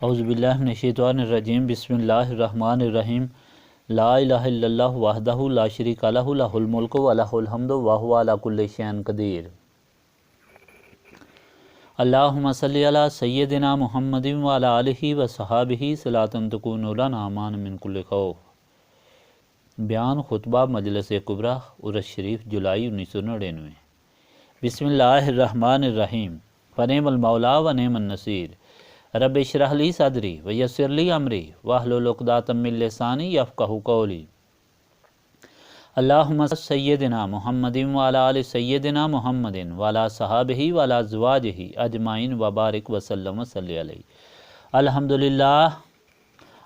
اعوذ باللہ من الشیطان الرجیم بسم اللہ الرحمن الرحیم لا الہ الا اللہ وحدہ لا شریک لہ لہ الملک و لہ الحمد وہو علی کل شیء قدیر۔ اللہم صلی علی سیدنا محمد وعلی آلہ وصحابہ صلاۃ تکون لنا امان من کل خوف۔ بیان خطبہ مجلس کبریٰ عرس شریف جولائی 1999۔ بسم اللہ الرحمن الرحیم فنعم المولا ونعم النصیر۔ رب اشرح لی صدری ویسر لی امری واحلل عقدۃ من لسانی یفقہوا قولی۔ اللہم سیدنا محمد وعلی آل سیدنا محمد وعلی صحابہ وعلی ازواجہ اجمعین وبارک وسلم وصلی علیہ۔ الحمدللہ،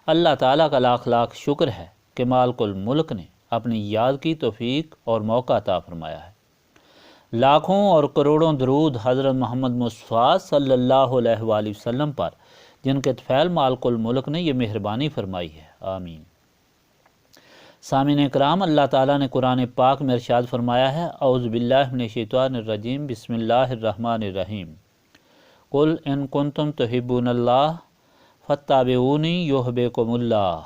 اللہ تعالیٰ کا لاکھ لاکھ شکر ہے کہ مالک الملک نے اپنی یاد کی توفیق اور موقع عطا فرمایا ہے۔ لاکھوں اور کروڑوں درود حضرت محمد مصطفیٰ صلی اللہ علیہ وآلہ وسلم پر، جن کے طفیل مالک الملک نے یہ مہربانی فرمائی ہے، آمین۔ سامعین کرام، اللہ تعالیٰ نے قرآن پاک میں ارشاد فرمایا ہے، اعوذ باللہ من الشیطان الرجیم بسم اللہ الرحمن الرحیم قل ان کنتم تحبون اللہ فاتبعونی یحببکم اللہ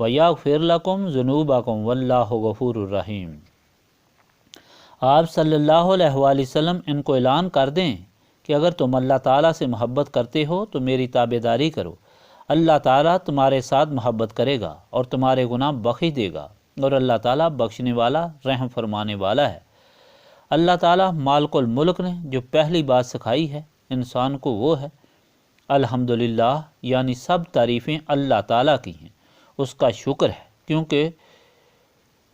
ویغفر لکم ذنوبکم واللہ غفور الرحیم۔ آپ صلی اللہ علیہ وآلہ وسلم ان کو اعلان کر دیں کہ اگر تم اللہ تعالیٰ سے محبت کرتے ہو تو میری تابعداری کرو، اللہ تعالیٰ تمہارے ساتھ محبت کرے گا اور تمہارے گناہ بخش دے گا، اور اللہ تعالیٰ بخشنے والا رحم فرمانے والا ہے۔ اللہ تعالیٰ مالک الملک نے جو پہلی بات سکھائی ہے انسان کو وہ ہے الحمدللہ، یعنی سب تعریفیں اللہ تعالیٰ کی ہیں، اس کا شکر ہے، کیونکہ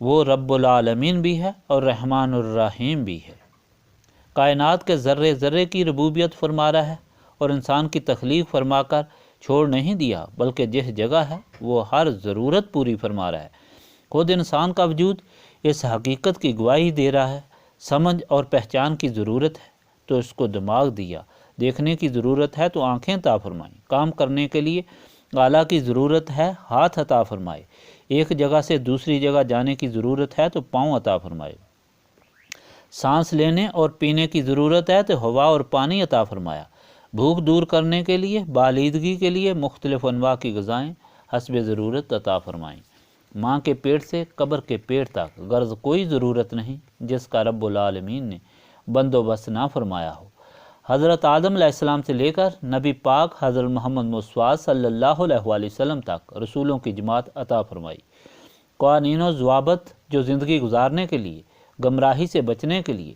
وہ رب العالمین بھی ہے اور رحمان الرحیم بھی ہے۔ کائنات کے ذرے ذرے کی ربوبیت فرما رہا ہے اور انسان کی تخلیق فرما کر چھوڑ نہیں دیا، بلکہ جس جگہ ہے وہ ہر ضرورت پوری فرما رہا ہے۔ خود انسان کا وجود اس حقیقت کی گواہی دے رہا ہے، سمجھ اور پہچان کی ضرورت ہے تو اس کو دماغ دیا، دیکھنے کی ضرورت ہے تو آنکھیں عطا فرمائیں، کام کرنے کے لیے آلہ کی ضرورت ہے ہاتھ عطا فرمائے، ایک جگہ سے دوسری جگہ جانے کی ضرورت ہے تو پاؤں عطا فرمائے، سانس لینے اور پینے کی ضرورت ہے تو ہوا اور پانی عطا فرمایا، بھوک دور کرنے کے لیے، بالیدگی کے لیے مختلف انواع کی غذائیں حسب ضرورت عطا فرمائیں۔ ماں کے پیٹ سے قبر کے پیٹ تک غرض کوئی ضرورت نہیں جس کا رب العالمین نے بندوبست نہ فرمایا ہو۔ حضرت آدم علیہ السلام سے لے کر نبی پاک حضرت محمد مصطفیٰ صلی اللہ علیہ وآلہ وسلم تک رسولوں کی جماعت عطا فرمائی۔ قوانین و ضوابط جو زندگی گزارنے کے لیے، گمراہی سے بچنے کے لیے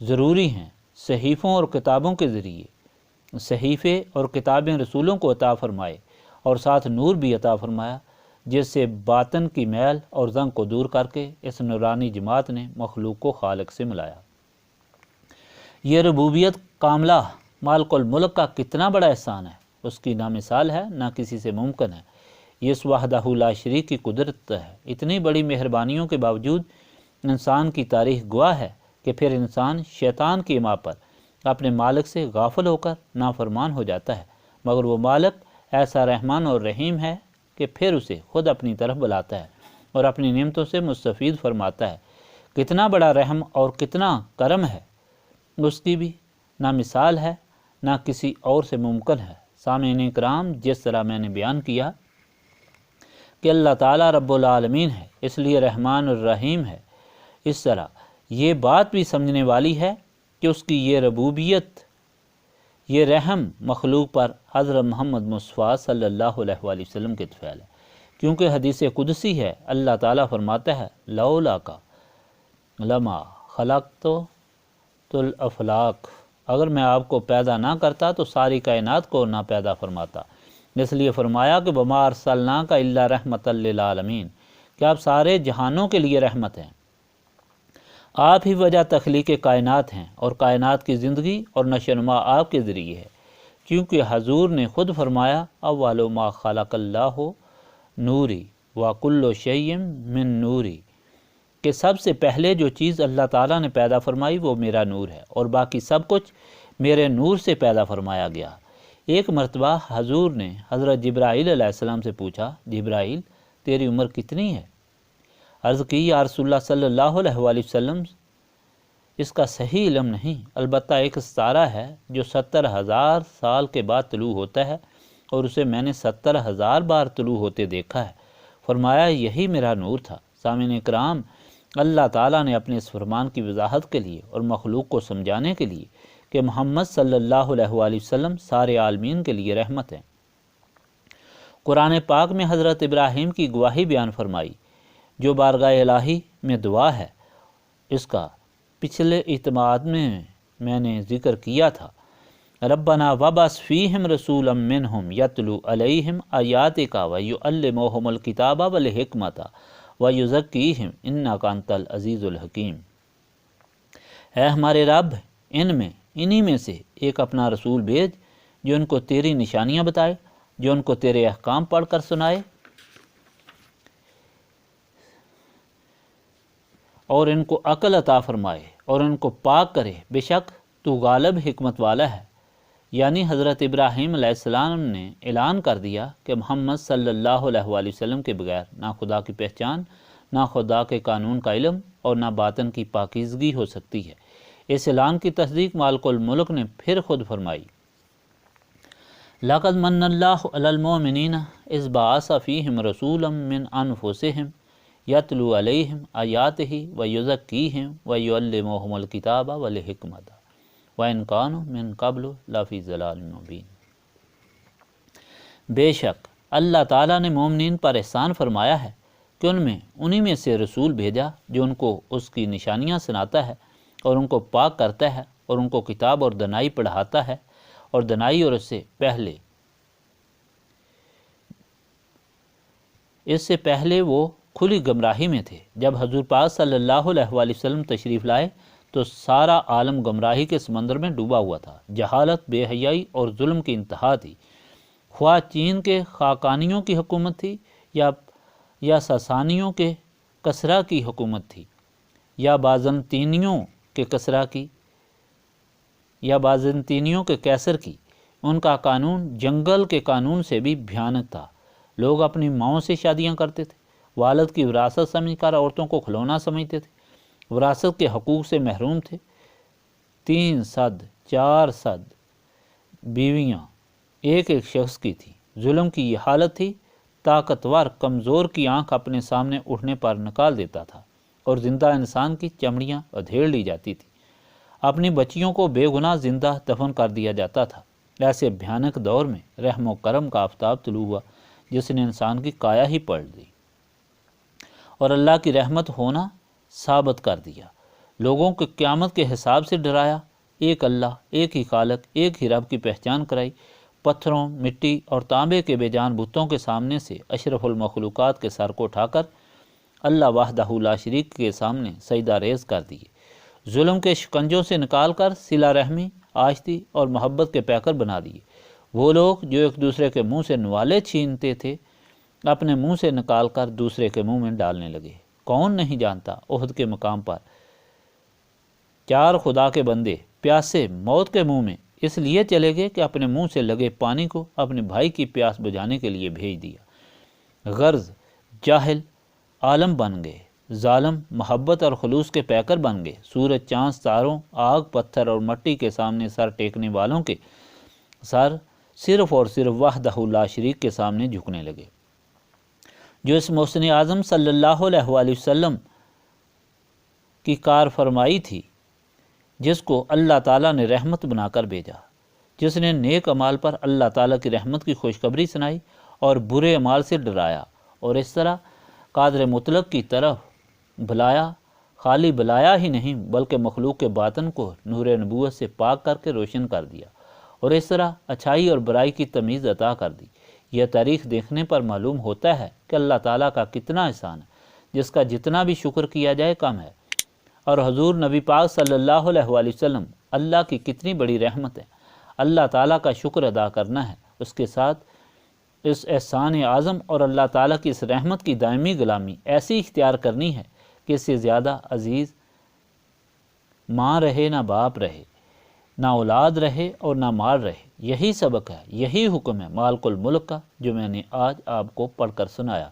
ضروری ہیں، صحیفوں اور کتابوں کے ذریعے صحیفے اور کتابیں رسولوں کو عطا فرمائے، اور ساتھ نور بھی عطا فرمایا جس سے باطن کی میل اور زنگ کو دور کر کے اس نورانی جماعت نے مخلوق کو خالق سے ملایا۔ یہ ربوبیت کاملہ مالک الملک کا کتنا بڑا احسان ہے، اس کی نہ مثال ہے نہ کسی سے ممکن ہے۔ یہ اس وحدہ لا شریک کی قدرت ہے۔ اتنی بڑی مہربانیوں کے باوجود انسان کی تاریخ گواہ ہے کہ پھر انسان شیطان کی اما پر اپنے مالک سے غافل ہو کر نافرمان ہو جاتا ہے، مگر وہ مالک ایسا رحمان اور رحیم ہے کہ پھر اسے خود اپنی طرف بلاتا ہے اور اپنی نعمتوں سے مستفید فرماتا ہے۔ کتنا بڑا رحم اور کتنا کرم ہے، اس کی بھی نہ مثال ہے نہ کسی اور سے ممکن ہے۔ سامعین کرام، جس طرح میں نے بیان کیا کہ اللہ تعالیٰ رب العالمین ہے، اس لیے رحمان الرحیم ہے، اس طرح یہ بات بھی سمجھنے والی ہے کہ اس کی یہ ربوبیت، یہ رحم مخلوق پر حضرت محمد مصطفیٰ صلی اللہ علیہ وآلہ وسلم کے طفیل ہے، کیونکہ حدیث قدسی ہے، اللہ تعالیٰ فرماتا ہے لولا کا لما خلقت الافلاق، اگر میں آپ کو پیدا نہ کرتا تو ساری کائنات کو نہ پیدا فرماتا۔ اس لیے فرمایا کہ وما ارسلناک الا رحمۃ للعالمین، کہ آپ سارے جہانوں کے لیے رحمت ہیں۔ آپ ہی وجہ تخلیق کائنات ہیں اور کائنات کی زندگی اور نشو و نما آپ کے ذریعے ہے، کیونکہ حضور نے خود فرمایا اول ما خلق اللہ نوری وکل شیء من نوری، کہ سب سے پہلے جو چیز اللہ تعالیٰ نے پیدا فرمائی وہ میرا نور ہے، اور باقی سب کچھ میرے نور سے پیدا فرمایا گیا۔ ایک مرتبہ حضور نے حضرت جبرائیل علیہ السلام سے پوچھا، جبرائیل تیری عمر کتنی ہے؟ عرض کی یا رسول اللہ صلی اللہ علیہ وآلہ وسلم، اس کا صحیح علم نہیں، البتہ ایک ستارہ ہے جو 70,000 سال کے بعد طلوع ہوتا ہے، اور اسے میں نے 70,000 بار طلوع ہوتے دیکھا ہے۔ فرمایا یہی میرا نور تھا۔ سامعین اکرام، اللہ تعالیٰ نے اپنے اس فرمان کی وضاحت کے لیے اور مخلوق کو سمجھانے کے لیے کہ محمد صلی اللہ علیہ وآلہ وسلم سارے عالمین کے لیے رحمت ہیں، قرآن پاک میں حضرت ابراہیم کی گواہی بیان فرمائی جو بارگاہ الہی میں دعا ہے۔ اس کا پچھلے اعتماد میں نے ذکر کیا تھا، ربنا وبعث فیہم رسولا منہم یتلو علیہم آیاتک ویعلمہم الکتاب والحکمت ویزکیہم انک انت العزیز الحکیم۔ اے ہمارے رب، انہی میں سے ایک اپنا رسول بھیج جو ان کو تیری نشانیاں بتائے، جو ان کو تیرے احکام پڑھ کر سنائے اور ان کو عقل عطا فرمائے اور ان کو پاک کرے، بے شک تو غالب حکمت والا ہے۔ یعنی حضرت ابراہیم علیہ السلام نے اعلان کر دیا کہ محمد صلی اللہ علیہ وآلہ وسلم کے بغیر نہ خدا کی پہچان، نہ خدا کے قانون کا علم اور نہ باطن کی پاکیزگی ہو سکتی ہے۔ اس اعلان کی تصدیق مالک الملک نے پھر خود فرمائی، لَقَدْ مَنَّ اللَّهُ عَلَى الْمُؤْمِنِينَ إِذْ بَعَثَ فِيهِمْ رَسُولًا مِّنْ أَنفُسِهِمْ يَتْلُو عَلَيْهِمْ آيَاتِهِ وَيُزَكِّيهِمْ وَيُعَلِّمُهُمُ الْكِتَابَ وَالْحِكْمَةَ وَإِنْ كَانُوا مِنْ قَبْلُ لَفِي ضَلَالٍ مُّبِينٍ۔ بے شک اللہ تعالیٰ نے مومنین پر احسان فرمایا ہے کہ انہی میں سے رسول بھیجا جو ان کو اس کی نشانیاں سناتا ہے اور ان کو پاک کرتا ہے اور ان کو کتاب اور دنائی پڑھاتا ہے، اور دنائی اور اس سے پہلے وہ کھلی گمراہی میں تھے۔ جب حضور پاک صلی اللہ علیہ وآلہ وسلم تشریف لائے تو سارا عالم گمراہی کے سمندر میں ڈوبا ہوا تھا۔ جہالت، بے حیائی اور ظلم کی انتہا تھی۔ خواہ چین کے خاقانیوں کی حکومت تھی یا ساسانیوں کے کسرا کی حکومت تھی، یا بازنطینیوں کے کسرا کی یا بازنطینیوں کے کیسر کی۔ ان کا قانون جنگل کے قانون سے بھی بھیانک تھا۔ لوگ اپنی ماؤں سے شادیاں کرتے تھے، والد کی وراثت سمجھ کر عورتوں کو کھلونا سمجھتے تھے، وراثت کے حقوق سے محروم تھے۔ 300 400 بیویاں ایک شخص کی تھی۔ ظلم کی یہ حالت تھی، طاقتور کمزور کی آنکھ اپنے سامنے اٹھنے پر نکال دیتا تھا اور زندہ انسان کی چمڑیاں ادھیڑ لی جاتی تھی۔ اپنی بچیوں کو بے گناہ زندہ دفن کر دیا جاتا تھا۔ ایسے بھیانک دور میں رحم و کرم کا آفتاب طلوع ہوا جس نے انسان کی کایا ہی پلٹ دی اور اللہ کی رحمت ہونا ثابت کر دیا۔ لوگوں کو قیامت کے حساب سے ڈرایا، ایک اللہ، ایک ہی خالق، ایک ہی رب کی پہچان کرائی۔ پتھروں، مٹی اور تانبے کے بے جان بتوں کے سامنے سے اشرف المخلوقات کے سر کو اٹھا کر اللہ وحدہ لا شریک کے سامنے سجدہ ریز کر دیے۔ ظلم کے شکنجوں سے نکال کر صلہ رحمی، آشتی اور محبت کے پیکر بنا دیے۔ وہ لوگ جو ایک دوسرے کے منہ سے نوالے چھینتے تھے اپنے منہ سے نکال کر دوسرے کے منہ میں ڈالنے لگے۔ کون نہیں جانتا احد کے مقام پر 4 خدا کے بندے پیاسے موت کے منہ میں اس لیے چلے گئے کہ اپنے منہ سے لگے پانی کو اپنے بھائی کی پیاس بجھانے کے لیے بھیج دیا۔ غرض جاہل عالم بن گئے، ظالم محبت اور خلوص کے پیکر بن گئے۔ سورج، چاند، ستاروں، آگ، پتھر اور مٹی کے سامنے سر ٹیکنے والوں کے سر صرف اور صرف وحدہ لا شریک کے سامنے جھکنے لگے، جو اس محسن اعظم صلی اللہ علیہ وآلہ وسلم کی کار فرمائی تھی، جس کو اللہ تعالیٰ نے رحمت بنا کر بھیجا، جس نے نیک اعمال پر اللہ تعالیٰ کی رحمت کی خوشخبری سنائی اور برے اعمال سے ڈرایا، اور اس طرح قادر مطلق کی طرف بلایا۔ خالی بلایا ہی نہیں بلکہ مخلوق کے باطن کو نور نبوت سے پاک کر کے روشن کر دیا، اور اس طرح اچھائی اور برائی کی تمیز عطا کر دی۔ یہ تاریخ دیکھنے پر معلوم ہوتا ہے کہ اللہ تعالیٰ کا کتنا احسان ہے، جس کا جتنا بھی شکر کیا جائے کم ہے، اور حضور نبی پاک صلی اللہ علیہ وآلہ وسلم اللہ کی کتنی بڑی رحمت ہے۔ اللہ تعالیٰ کا شکر ادا کرنا ہے، اس کے ساتھ اس احسان اعظم اور اللہ تعالیٰ کی اس رحمت کی دائمی غلامی ایسی اختیار کرنی ہے کہ اس سے زیادہ عزیز ماں رہے نہ باپ رہے، نہ اولاد رہے اور نہ مال رہے۔ یہی سبق ہے، یہی حکم ہے مالک الملک کا جو میں نے آج آپ کو پڑھ کر سنایا۔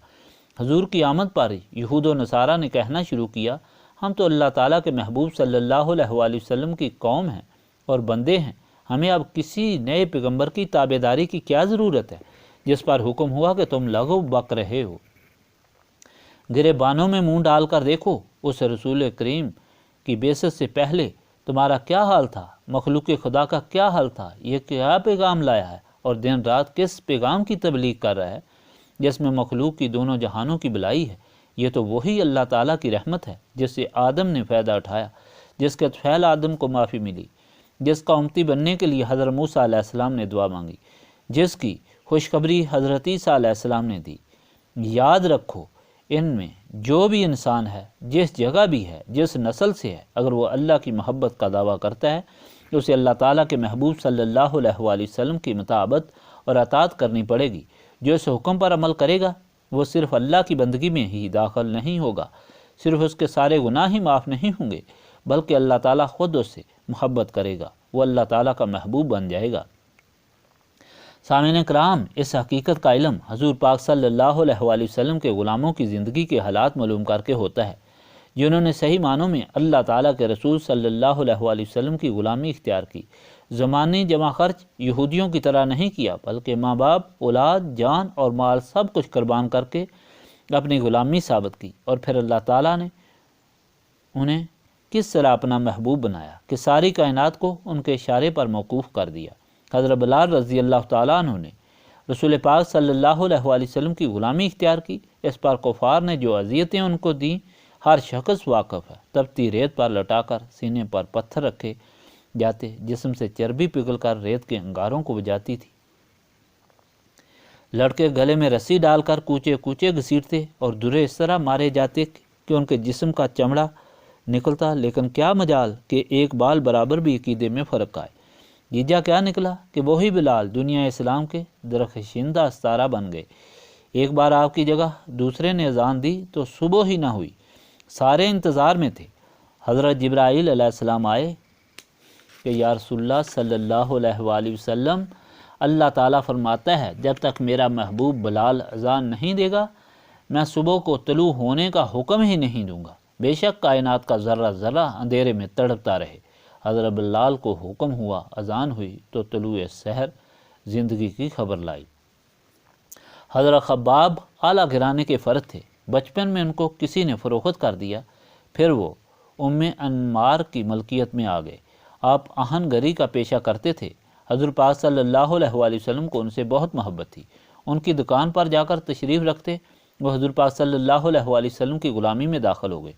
حضور کی آمد پر یہود و نصارہ نے کہنا شروع کیا، ہم تو اللہ تعالیٰ کے محبوب صلی اللہ علیہ وآلہ وسلم کی قوم ہیں اور بندے ہیں، ہمیں اب کسی نئے پیغمبر کی تابعداری کی کیا ضرورت ہے جس پر حکم ہوا کہ تم لغو بک رہے ہو؟ گریبانوں میں منہ ڈال کر دیکھو، اس رسول کریم کی بعثت سے پہلے تمہارا کیا حال تھا، مخلوق خدا کا کیا حال تھا، یہ کیا پیغام لایا ہے اور دن رات کس پیغام کی تبلیغ کر رہا ہے جس میں مخلوق کی دونوں جہانوں کی بلائی ہے۔ یہ تو وہی اللہ تعالیٰ کی رحمت ہے جس سے آدم نے فائدہ اٹھایا، جس کے طفیل آدم کو معافی ملی، جس کا امتی بننے کے لیے حضرت موسیٰ علیہ السلام نے دعا مانگی، جس کی خوشخبری حضرت عیسیٰ علیہ السلام نے دی۔ یاد رکھو، ان میں جو بھی انسان ہے، جس جگہ بھی ہے، جس نسل سے ہے، اگر وہ اللہ کی محبت کا دعویٰ کرتا ہے تو اسے اللہ تعالیٰ کے محبوب صلی اللہ علیہ وآلہ وسلم کی مطابقت اور اطاعت کرنی پڑے گی۔ جو اس حکم پر عمل کرے گا وہ صرف اللہ کی بندگی میں ہی داخل نہیں ہوگا، صرف اس کے سارے گناہ ہی معاف نہیں ہوں گے، بلکہ اللہ تعالیٰ خود اس سے محبت کرے گا، وہ اللہ تعالیٰ کا محبوب بن جائے گا۔ سامعین کرام، اس حقیقت کا علم حضور پاک صلی اللہ علیہ وآلہ وسلم کے غلاموں کی زندگی کے حالات معلوم کر کے ہوتا ہے، جنہوں نے صحیح معنوں میں اللہ تعالیٰ کے رسول صلی اللہ علیہ وآلہ وسلم کی غلامی اختیار کی۔ زمانی جمع خرچ یہودیوں کی طرح نہیں کیا، بلکہ ماں باپ، اولاد، جان اور مال سب کچھ قربان کر کے اپنی غلامی ثابت کی، اور پھر اللہ تعالیٰ نے انہیں کس طرح اپنا محبوب بنایا کہ ساری کائنات کو ان کے اشارے پر موقوف کر دیا۔ حضرت بلال رضی اللہ تعالیٰ عنہ نے رسول پاک صلی اللہ علیہ وآلہ وسلم کی غلامی اختیار کی۔ اس پر کفار نے جو اذیتیں ان کو دیں ہر شخص واقف ہے۔ تپتی ریت پر لٹا کر سینے پر پتھر رکھے جاتے، جسم سے چربی پگھل کر ریت کے انگاروں کو بجاتی تھی۔ لڑکے گلے میں رسی ڈال کر کوچے کوچے گھسیٹتے اور درے اس طرح مارے جاتے کہ ان کے جسم کا چمڑا نکلتا، لیکن کیا مجال کہ ایک بال برابر بھی عقیدے میں فرق آئے۔ نتیجہ کیا نکلا کہ وہی بلال دنیا اسلام کے درخشندہ استارہ بن گئے۔ ایک بار آپ کی جگہ دوسرے نے اذان دی تو صبح ہی نہ ہوئی، سارے انتظار میں تھے۔ حضرت جبرائیل علیہ السلام آئے کہ یا رسول اللہ صلی اللہ علیہ وآلہ وسلم، اللہ تعالیٰ فرماتا ہے جب تک میرا محبوب بلال اذان نہیں دے گا میں صبح کو طلوع ہونے کا حکم ہی نہیں دوں گا، بے شک کائنات کا ذرہ ذرہ اندھیرے میں تڑپتا رہے۔ حضرت بلال کو حکم ہوا، اذان ہوئی تو طلوع سحر زندگی کی خبر لائی۔ حضرت خباب اعلیٰ گھرانے کے فرد تھے، بچپن میں ان کو کسی نے فروخت کر دیا، پھر وہ ام انمار کی ملکیت میں آ گئے۔ آپ آہن گری کا پیشہ کرتے تھے۔ حضور پاک صلی اللہ علیہ وآلہ وسلم کو ان سے بہت محبت تھی، ان کی دکان پر جا کر تشریف رکھتے، وہ حضور پاک صلی اللہ علیہ وآلہ وسلم کی غلامی میں داخل ہو گئے۔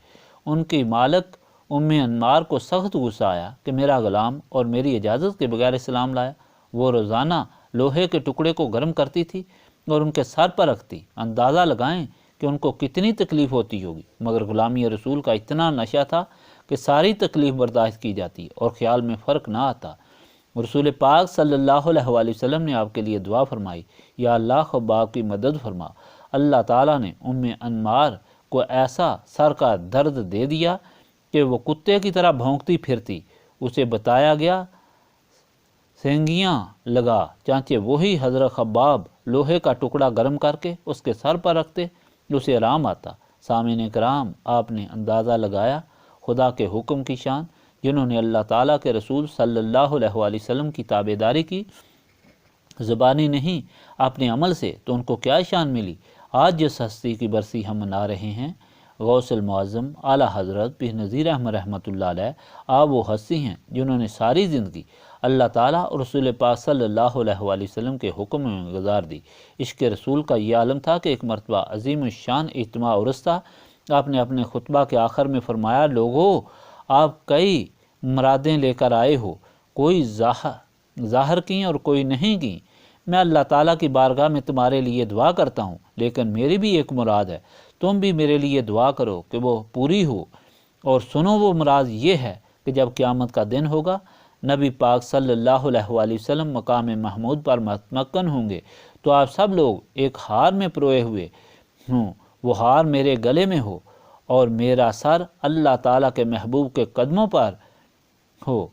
ان کی مالک ام انمار کو سخت غصہ آیا کہ میرا غلام اور میری اجازت کے بغیر اسلام لایا۔ وہ روزانہ لوہے کے ٹکڑے کو گرم کرتی تھی اور ان کے سر پر رکھتی۔ اندازہ لگائیں کہ ان کو کتنی تکلیف ہوتی ہوگی، مگر غلامی رسول کا اتنا نشہ تھا کہ ساری تکلیف برداشت کی جاتی اور خیال میں فرق نہ آتا۔ رسول پاک صلی اللہ علیہ وآلہ وسلم نے آپ کے لیے دعا فرمائی، یا اللہ خباب کی مدد فرما۔ اللہ تعالیٰ نے ام انمار کو ایسا سر کا درد دے دیا کہ وہ کتے کی طرح بھونکتی پھرتی۔ اسے بتایا گیا سینگیاں لگا، چانچہ وہی حضرت خباب لوہے کا ٹکڑا گرم کر کے اس کے سر پر رکھتے، اسے آرام آتا۔ سامعین کرام، آپ نے اندازہ لگایا خدا کے حکم کی شان، جنہوں نے اللہ تعالیٰ کے رسول صلی اللہ علیہ وآلہ وسلم کی تابعداری کی، زبانی نہیں اپنے عمل سے، تو ان کو کیا شان ملی۔ آج جس ہستی کی برسی ہم منا رہے ہیں، غوث المعظم اعلیٰ حضرت پیر نذیر احمد رحمۃ اللہ علیہ، آپ وہ ہستی ہیں جنہوں نے ساری زندگی اللہ تعالیٰ اور رسول پاک صلی اللہ علیہ وآلہ وسلم کے حکم میں گزار دی۔ عشق رسول کا یہ عالم تھا کہ ایک مرتبہ عظیم الشان اجتماع عرس تھا۔ آپ نے اپنے خطبہ کے آخر میں فرمایا، لوگو آپ کئی مرادیں لے کر آئے ہو، کوئی ظاہر کی اور کوئی نہیں کی۔ میں اللہ تعالیٰ کی بارگاہ میں تمہارے لیے دعا کرتا ہوں، لیکن میری بھی ایک مراد ہے، تم بھی میرے لیے دعا کرو کہ وہ پوری ہو۔ اور سنو، وہ مراد یہ ہے کہ جب قیامت کا دن ہوگا، نبی پاک صلی اللہ علیہ وآلہ وسلم مقام محمود پر متمکن ہوں گے، تو آپ سب لوگ ایک ہار میں پروئے ہوئے ہوں، وہ ہار میرے گلے میں ہو اور میرا سر اللہ تعالیٰ کے محبوب کے قدموں پر ہو۔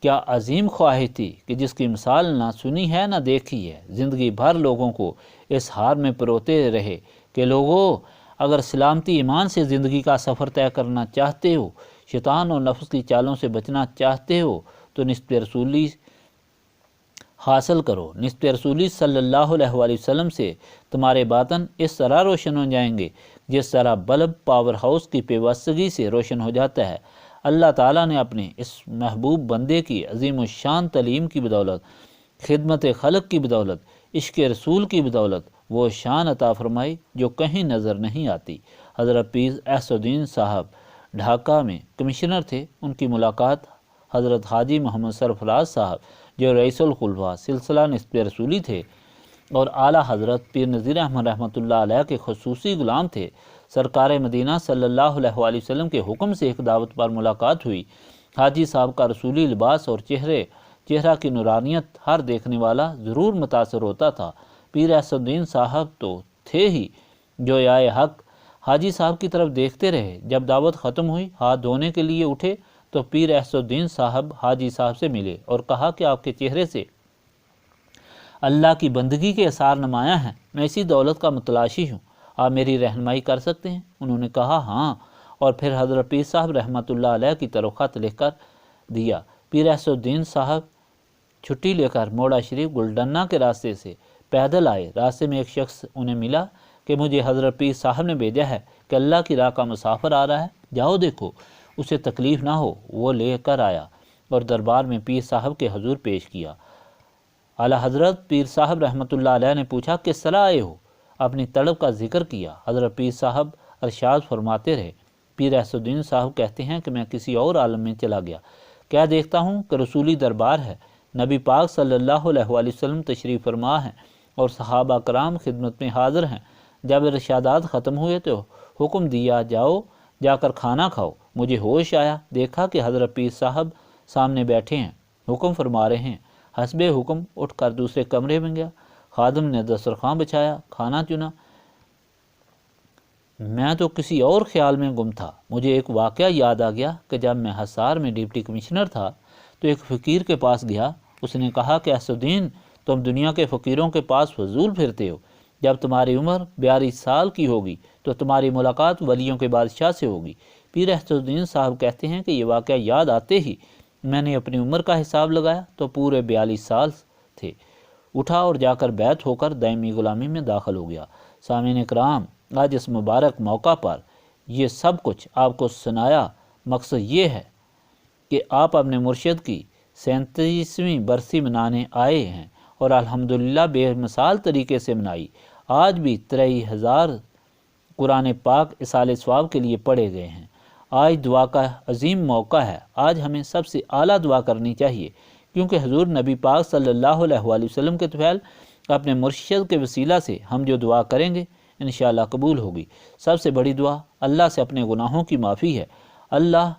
کیا عظیم خواہش تھی کہ جس کی مثال نہ سنی ہے نہ دیکھی ہے۔ زندگی بھر لوگوں کو اس ہار میں پروتے رہے کہ لوگوں، اگر سلامتی ایمان سے زندگی کا سفر طے کرنا چاہتے ہو، شیطان اور نفس کی چالوں سے بچنا چاہتے ہو، تو نسبت رسولی حاصل کرو، نسبت رسولی صلی اللہ علیہ وآلہ وسلم سے تمہارے باطن اس طرح روشن ہو جائیں گے جس طرح بلب پاور ہاؤس کی پیوستگی سے روشن ہو جاتا ہے۔ اللہ تعالیٰ نے اپنے اس محبوب بندے کی عظیم الشان تعلیم کی بدولت، خدمت خلق کی بدولت، عشق رسول کی بدولت وہ شان عطا فرمائی جو کہیں نظر نہیں آتی۔ حضرت پیر احسن الدین صاحب ڈھاکہ میں کمشنر تھے۔ ان کی ملاقات حضرت حاجی محمد سرفراز صاحب جو رئیس الخلفاء سلسلہ نسبت رسولی تھے اور اعلیٰ حضرت پیر نذیر احمد رحمۃ اللہ علیہ کے خصوصی غلام تھے، سرکار مدینہ صلی اللہ علیہ وآلہ وسلم کے حکم سے ایک دعوت پر ملاقات ہوئی۔ حاجی صاحب کا رسولی لباس اور چہرہ کی نورانیت ہر دیکھنے والا ضرور متاثر ہوتا تھا۔ پیر احسن الدین صاحب تو تھے ہی جو آئے حق حاجی صاحب کی طرف دیکھتے رہے۔ جب دعوت ختم ہوئی، ہاتھ دھونے کے لیے اٹھے تو پیر احسن الدین صاحب حاجی صاحب سے ملے اور کہا کہ آپ کے چہرے سے اللہ کی بندگی کے اثار نمایاں ہیں، میں اسی دولت کا متلاشی ہوں، آپ میری رہنمائی کر سکتے ہیں؟ انہوں نے کہا ہاں، اور پھر حضرت پیر صاحب رحمۃ اللہ علیہ کی طرف خط لکھ کر دیا۔ پیر احسن الدین صاحب چھٹی لے کر موڑا شریف گلڈنہ کے راستے سے پیدل آئے۔ راستے میں ایک شخص انہیں ملا کہ مجھے حضرت پیر صاحب نے بھیجا ہے کہ اللہ کی راہ کا مسافر آ رہا ہے، جاؤ دیکھو، اسے تکلیف نہ ہو۔ وہ لے کر آیا اور دربار میں پیر صاحب کے حضور پیش کیا۔ اعلیٰ حضرت پیر صاحب رحمۃ اللہ علیہ نے پوچھا کس طرح آئے ہو؟ اپنی طلب کا ذکر کیا۔ حضرت پیر صاحب ارشاد فرماتے رہے۔ پیر احسن الدین صاحب کہتے ہیں کہ میں کسی اور عالم میں چلا گیا، کیا دیکھتا ہوں کہ رسولی دربار ہے، نبی پاک صلی اللہ علیہ وآلہ وسلم تشریف فرما ہیں اور صحابہ کرام خدمت میں حاضر ہیں۔ جب ارشادات ختم ہوئے تو حکم دیا جاؤ جا کر کھانا کھاؤ۔ مجھے ہوش آیا، دیکھا کہ حضرت پیر صاحب سامنے بیٹھے ہیں، حکم فرما رہے ہیں۔ حسب حکم اٹھ کر دوسرے کمرے میں گیا، خادم نے دسترخوان بچھایا، کھانا چنا۔ میں تو کسی اور خیال میں گم تھا۔ مجھے ایک واقعہ یاد آ گیا کہ جب میں حصار میں ڈپٹی کمشنر تھا تو ایک فقیر کے پاس گیا۔ اس نے کہا کہ احسن الدین، تم دنیا کے فقیروں کے پاس فضول پھرتے ہو، جب تمہاری عمر 42 سال کی ہوگی تو تمہاری ملاقات ولیوں کے بادشاہ سے ہوگی۔ پیر احسن الدین صاحب کہتے ہیں کہ یہ واقعہ یاد آتے ہی میں نے اپنی عمر کا حساب لگایا تو پورے 42 سال تھے۔ اٹھا اور جا کر بیعت ہو کر دائمی غلامی میں داخل ہو گیا۔ سامعین کرام، آج اس مبارک موقع پر یہ سب کچھ آپ کو سنایا، مقصد یہ ہے کہ آپ اپنے مرشد کی 37ویں برسی منانے آئے ہیں اور الحمدللہ بے مثال طریقے سے منائی۔ آج بھی 23,000 قرآن پاک اصال ثواب کے لیے پڑھے گئے ہیں۔ آج دعا کا عظیم موقع ہے۔ آج ہمیں سب سے اعلیٰ دعا کرنی چاہیے، کیونکہ حضور نبی پاک صلی اللہ علیہ وآلہ وسلم کے طفیل اپنے مرشد کے وسیلہ سے ہم جو دعا کریں گے انشاءاللہ قبول ہوگی۔ سب سے بڑی دعا اللہ سے اپنے گناہوں کی معافی ہے۔ اللہ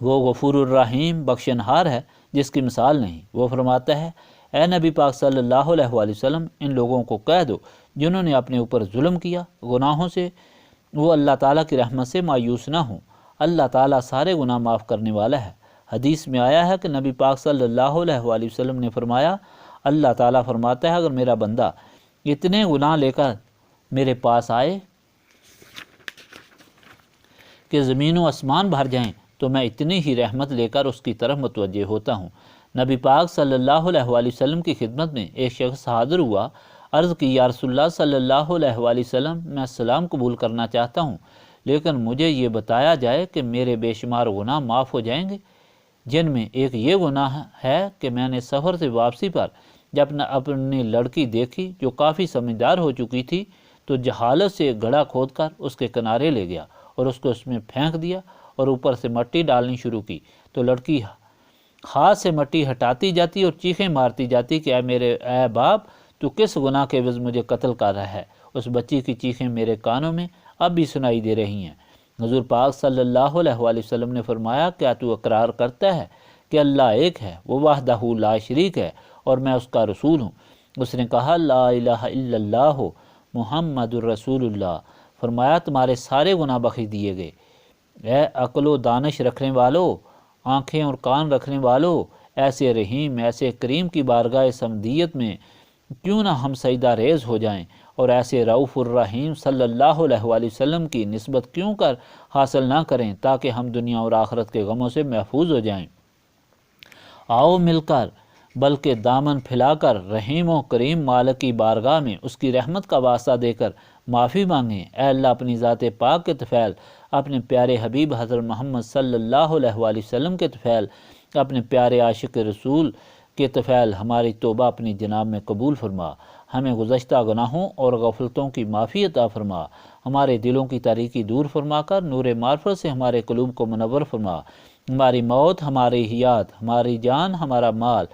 وہ غفور الرحیم بخشنہار ہے جس کی مثال نہیں۔ وہ فرماتا ہے، اے نبی پاک صلی اللہ علیہ وآلہ وسلم، ان لوگوں کو کہہ دو جنہوں نے اپنے اوپر ظلم کیا گناہوں سے، وہ اللہ تعالیٰ کی رحمت سے مایوس نہ ہوں۔ اللہ تعالیٰ سارے گناہ معاف کرنے والا ہے۔ حدیث میں آیا ہے کہ نبی پاک صلی اللہ علیہ وآلہ وسلم نے فرمایا، اللہ تعالیٰ فرماتا ہے اگر میرا بندہ اتنے گناہ لے کر میرے پاس آئے کہ زمین و آسمان بھر جائیں تو میں اتنی ہی رحمت لے کر اس کی طرف متوجہ ہوتا ہوں۔ نبی پاک صلی اللہ علیہ وآلہ وسلم کی خدمت میں ایک شخص حاضر ہوا، عرض کی یا رسول اللہ صلی اللہ علیہ وآلہ وسلم، میں اسلام قبول کرنا چاہتا ہوں، لیکن مجھے یہ بتایا جائے کہ میرے بے شمار گناہ معاف ہو جائیں گے، جن میں ایک یہ گناہ ہے کہ میں نے سفر سے واپسی پر جب اپنی لڑکی دیکھی جو کافی سمجھدار ہو چکی تھی تو جہالت سے ایک گڑھا کھود کر اس کے کنارے لے گیا اور اس کو اس میں پھینک دیا اور اوپر سے مٹی ڈالنی شروع کی تو لڑکی ہاتھ سے مٹی ہٹاتی جاتی اور چیخیں مارتی جاتی کہ اے باپ، تو کس گناہ کے عوض مجھے قتل کر رہا ہے؟ اس بچی کی چیخیں میرے کانوں میں اب بھی سنائی دے رہی ہیں۔ حضور پاک صلی اللہ علیہ وآلہ وسلم نے فرمایا، کیا تو اقرار کرتا ہے کہ اللہ ایک ہے، وہ وحدہ لا شریک ہے اور میں اس کا رسول ہوں؟ اس نے کہا لا الہ الا اللہ محمد الرسول اللہ۔ فرمایا تمہارے سارے گناہ بخش دیے گئے۔ اے عقل و دانش رکھنے والو، آنکھیں اور کان رکھنے والو، ایسے رحیم ایسے کریم کی بارگاہ سمدیت میں کیوں نہ ہم سجدہ ریز ہو جائیں اور ایسے رؤوف الرحیم صلی اللہ علیہ وآلہ وسلم کی نسبت کیوں کر حاصل نہ کریں تاکہ ہم دنیا اور آخرت کے غموں سے محفوظ ہو جائیں۔ آؤ مل کر بلکہ دامن پھیلا کر رحیم و کریم مالک کی بارگاہ میں اس کی رحمت کا واسطہ دے کر معافی مانگیں۔ اے اللہ اپنی ذات پاک کے طفیل، اپنے پیارے حبیب حضرت محمد صلی اللہ علیہ وآلہ وسلم کے طفیل، اپنے پیارے عاشق رسول کے طفیل، ہماری توبہ اپنی جناب میں قبول فرما، ہمیں گزشتہ گناہوں اور غفلتوں کی معافی عطا فرما، ہمارے دلوں کی تاریکی دور فرما کر نور معرفت سے ہمارے قلوب کو منور فرما، ہماری موت، ہماری حیات، ہماری جان، ہمارا مال،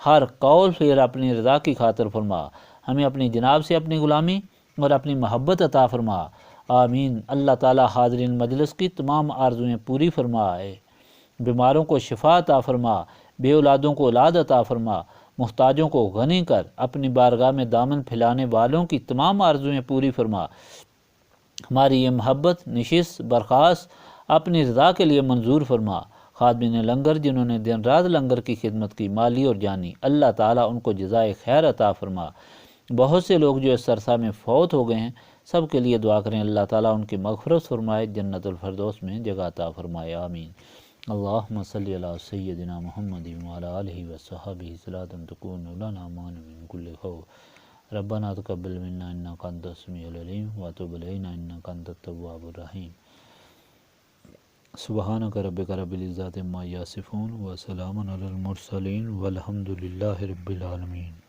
ہر قول پھر اپنی رضا کی خاطر فرما، ہمیں اپنی جناب سے اپنی غلامی اور اپنی محبت عطا فرما، آمین۔ اللہ تعالی حاضرین مجلس کی تمام آرزویں پوری فرمائے، بیماروں کو شفا عطا فرما، بے اولادوں کو اولاد عطا فرما، محتاجوں کو غنی کر، اپنی بارگاہ میں دامن پھیلانے والوں کی تمام آرزویں پوری فرما، ہماری یہ محبت نشست برخاست اپنی رضا کے لیے منظور فرما۔ خادمین لنگر جنہوں نے دن رات لنگر کی خدمت کی، مالی اور جانی، اللہ تعالیٰ ان کو جزائے خیر عطا فرما۔ بہت سے لوگ جو اس عرصہ میں فوت ہو گئے ہیں، سب کے لیے دعا کریں اللہ تعالیٰ ان کی مغفرت فرمائے، جنت الفردوس میں جگہ عطا فرمائے، آمین۔ اللہم صلی علی سیدنا محمد وعلی آلہ وصحبہ صلاۃ تکون لنا مان من کل خوف، ربنا تقبل منا انک انت السمیع العلیم وتب علینا انک انت التواب الرحیم۔ سبحانک ربک رب العزۃ عما یصفون وسلام علی المرسلین والحمد للہ رب العالمین۔